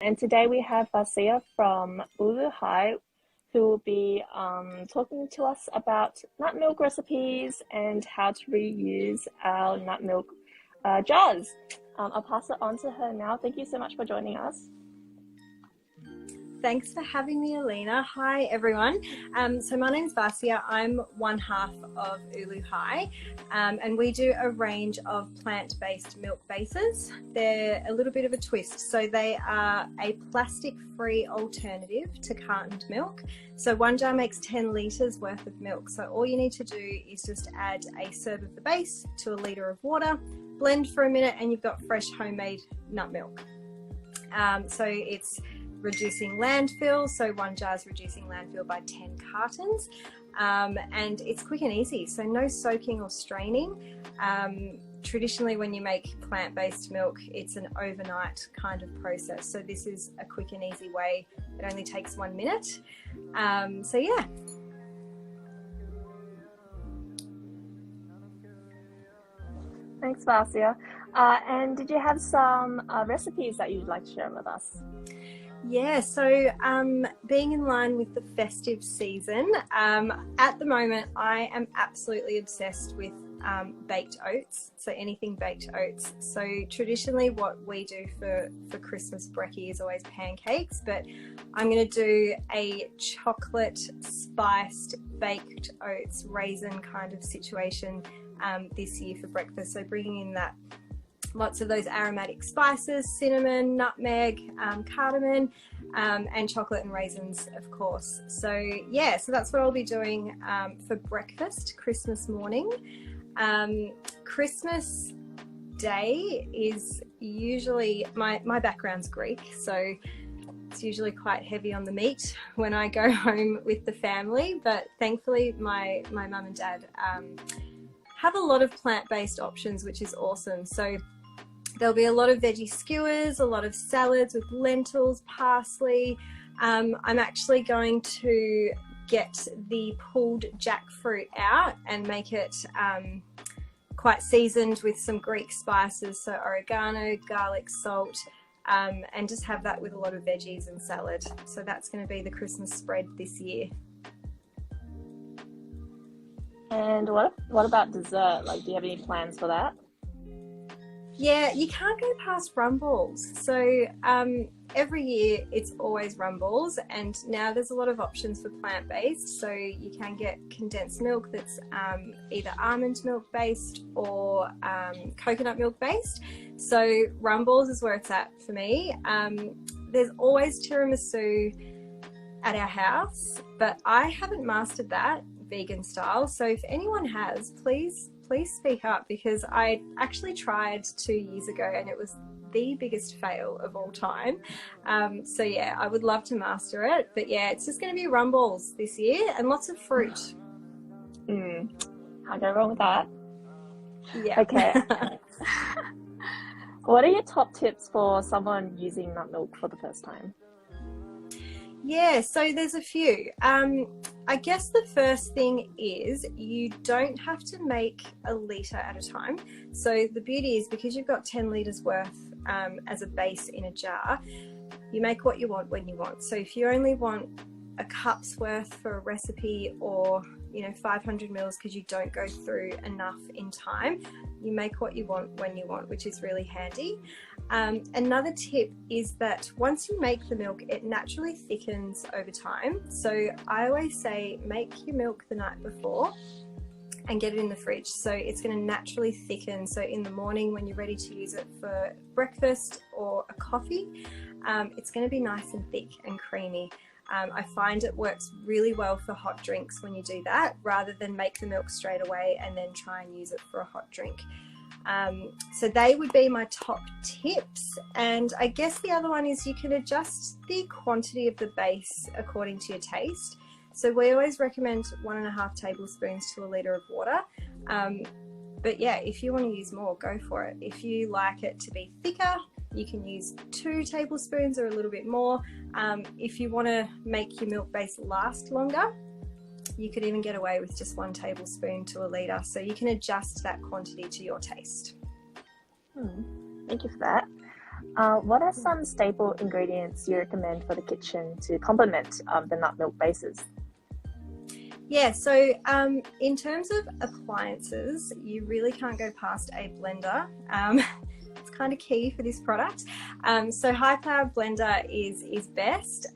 and today we have Vasia from Ulu Hye who will be talking to us about nut milk recipes and how to reuse our nut milk jars. I'll pass it on to her now. Thank you so much for joining us. Thanks for having me, Alina. Hi, everyone. So my name's Vasia. I'm one half of Ulu Hye, and we do a range of plant-based milk bases. They're a little bit of a twist. So they are a plastic-free alternative to cartoned milk. So one jar makes 10 litres worth of milk. So all you need to do is just add a serve of the base to a litre of water, blend for a minute, and you've got fresh homemade nut milk. So it's reducing landfill, so one jar is reducing landfill by 10 cartons, and it's quick and easy, so no soaking or straining. Traditionally when you make plant-based milk, it's an overnight kind of process, so this is a quick and easy way. It only takes 1 minute. So yeah. Thanks, Vasia. And did you have some recipes that you'd like to share with us? Yeah, so being in line with the festive season, at the moment I am absolutely obsessed with baked oats, so anything baked oats. So traditionally what we do for Christmas brekkie is always pancakes, but I'm going to do a chocolate spiced baked oats raisin kind of situation this year for breakfast. So bringing in that lots of those aromatic spices, cinnamon, nutmeg, cardamom, and chocolate and raisins, of course. So yeah, so that's what I'll be doing for breakfast Christmas morning. Christmas Day is usually, my background's Greek, so it's usually quite heavy on the meat when I go home with the family, but thankfully my mum and dad have a lot of plant-based options, which is awesome. So there'll be a lot of veggie skewers, a lot of salads with lentils, parsley. I'm actually going to get the pulled jackfruit out and make it quite seasoned with some Greek spices, so oregano, garlic, salt, and just have that with a lot of veggies and salad. So that's going to be the Christmas spread this year. And what about dessert? Like, do you have any plans for that? Yeah, you can't go past rumbles. So every year it's always rumbles, and now there's a lot of options for plant-based. So you can get condensed milk that's either almond milk based or coconut milk based. So rumbles is where it's at for me. There's always tiramisu at our house, but I haven't mastered that vegan style. So if anyone has, please speak up, because I actually tried 2 years ago and it was the biggest fail of all time. So yeah, I would love to master it, but yeah, it's just going to be rumbles this year and lots of fruit. Can't go wrong with that. Yeah. Okay. What are your top tips for someone using nut milk for the first time? Yeah, so there's a few. I guess the first thing is you don't have to make a litre at a time. So the beauty is, because you've got 10 litres worth as a base in a jar, you make what you want when you want. So if you only want a cup's worth for a recipe, or 500 mils because you don't go through enough in time, you make what you want when you want, which is really handy. Another tip is that once you make the milk, it naturally thickens over time. So I always say make your milk the night before and get it in the fridge, so it's going to naturally thicken. So in the morning when you're ready to use it for breakfast or a coffee, it's going to be nice and thick and creamy. I find it works really well for hot drinks when you do that, rather than make the milk straight away and then try and use it for a hot drink. So they would be my top tips. And I guess the other one is you can adjust the quantity of the base according to your taste. So we always recommend 1.5 tablespoons to a litre of water. But yeah, if you want to use more, go for it. If you like it to be thicker, you can use 2 tablespoons or a little bit more. If you want to make your milk base last longer, you could even get away with just 1 tablespoon to a litre. So you can adjust that quantity to your taste. Thank you for that. What are some staple ingredients you recommend for the kitchen to complement the nut milk bases? Yeah, so in terms of appliances, you really can't go past a blender. It's kind of key for this product. So high-powered blender is best,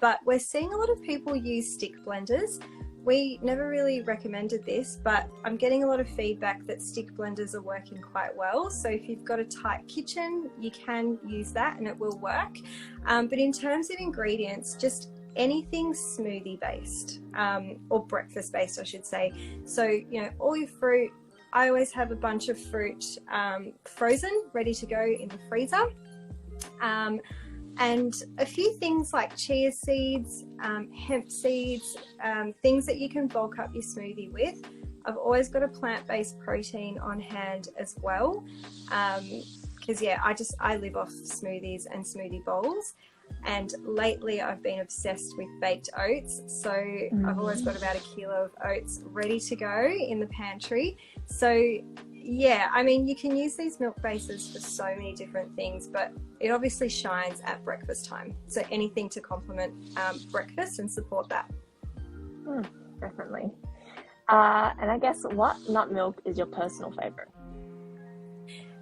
but we're seeing a lot of people use stick blenders. We never really recommended this, but I'm getting a lot of feedback that stick blenders are working quite well. So if you've got a tight kitchen, you can use that and it will work. But in terms of ingredients, just anything smoothie based, or breakfast based, I should say. So, you know, all your fruit. I always have a bunch of fruit frozen, ready to go in the freezer. And a few things like chia seeds, hemp seeds, things that you can bulk up your smoothie with. I've always got a plant-based protein on hand as well, because yeah, I live off smoothies and smoothie bowls. And lately I've been obsessed with baked oats, so I've always got about 1 kilo of oats ready to go in the pantry. So yeah, I mean, you can use these milk bases for so many different things, but it obviously shines at breakfast time. So anything to complement breakfast and support that. Definitely. And I guess, what nut milk is your personal favorite?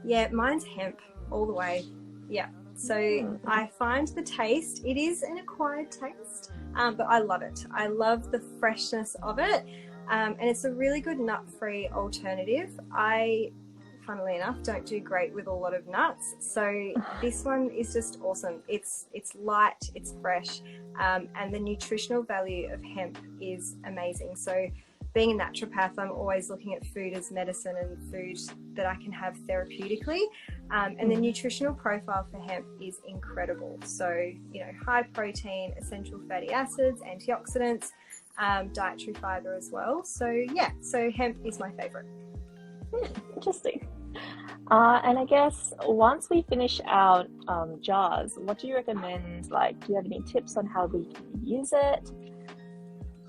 Yeah, mine's hemp all the way. Yeah. So I find the taste, it is an acquired taste, but I love it. I love the freshness of it. And it's a really good nut-free alternative. I, funnily enough, don't do great with a lot of nuts, so this one is just awesome. It's light, it's fresh, and the nutritional value of hemp is amazing. So being a naturopath, I'm always looking at food as medicine and food that I can have therapeutically. And the nutritional profile for hemp is incredible. So, you know, high protein, essential fatty acids, antioxidants, dietary fiber as well. So yeah, so hemp is my favorite. Interesting. And I guess once we finish our jars, what do you recommend? Like, do you have any tips on how we can use it?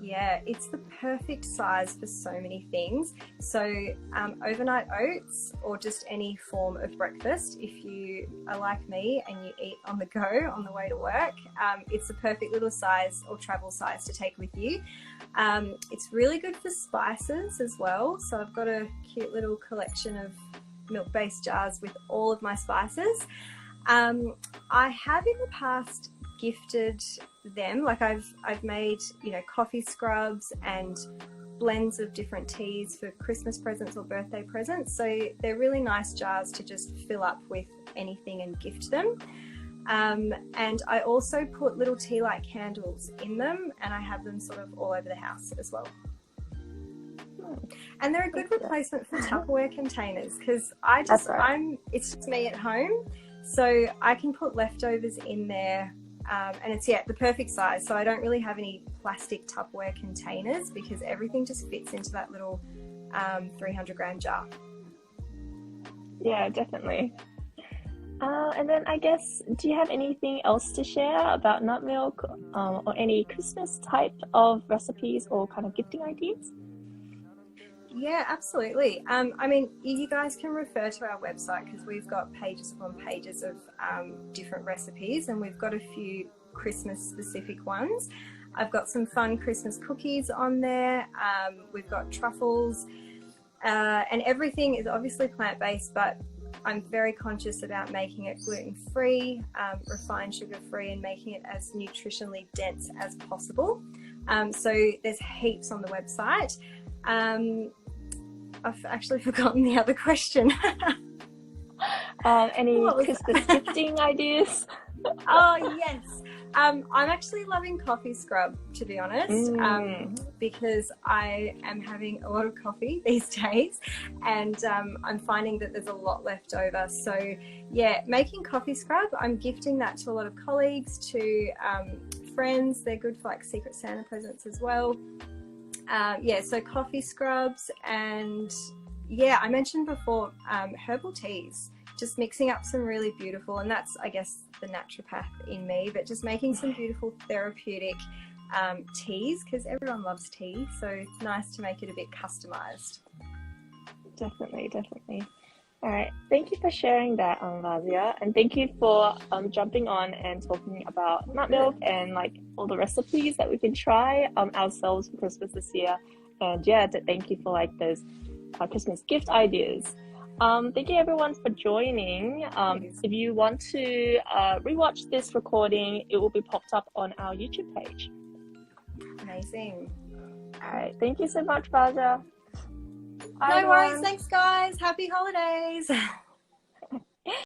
Yeah, it's the perfect size for so many things. So overnight oats, or just any form of breakfast, if you are like me and you eat on the go on the way to work, it's the perfect little size or travel size to take with you. It's really good for spices as well. So I've got a cute little collection of milk-based jars with all of my spices. I have in the past gifted them, like I've made, you know, coffee scrubs and blends of different teas for Christmas presents or birthday presents. So they're really nice jars to just fill up with anything and gift them. And I also put little tea light candles in them, and I have them sort of all over the house as well. And they're a good replacement for Tupperware containers, because it's just me at home, so I can put leftovers in there. And it's, yeah, the perfect size. So I don't really have any plastic Tupperware containers, because everything just fits into that little 300 gram jar. Yeah, definitely. And then I guess, do you have anything else to share about nut milk, or any Christmas type of recipes or kind of gifting ideas? Yeah, absolutely. I mean, you guys can refer to our website, because we've got pages upon pages of different recipes, and we've got a few Christmas specific ones. I've got some fun Christmas cookies on there. We've got truffles, and everything is obviously plant-based, but I'm very conscious about making it gluten-free, refined sugar-free, and making it as nutritionally dense as possible. So there's heaps on the website. I've actually forgotten the other question. Any Christmas gifting ideas? Oh, yes. I'm actually loving coffee scrub, to be honest, because I am having a lot of coffee these days, and I'm finding that there's a lot left over. So yeah, making coffee scrub, I'm gifting that to a lot of colleagues, to friends. They're good for like Secret Santa presents as well. Yeah, so coffee scrubs, and yeah, I mentioned before herbal teas, just mixing up some really beautiful, and that's, I guess, the naturopath in me, but just making some beautiful therapeutic teas, because everyone loves tea, so it's nice to make it a bit customized. Definitely. All right. Thank you for sharing that, Vasia, and thank you for jumping on and talking about nut milk and like all the recipes that we can try ourselves for Christmas this year. And yeah, thank you for like those Christmas gift ideas. Thank you everyone for joining. If you want to rewatch this recording, it will be popped up on our YouTube page. Amazing. All right. Thank you so much, Vasia. No worries. Thanks, guys. Happy holidays.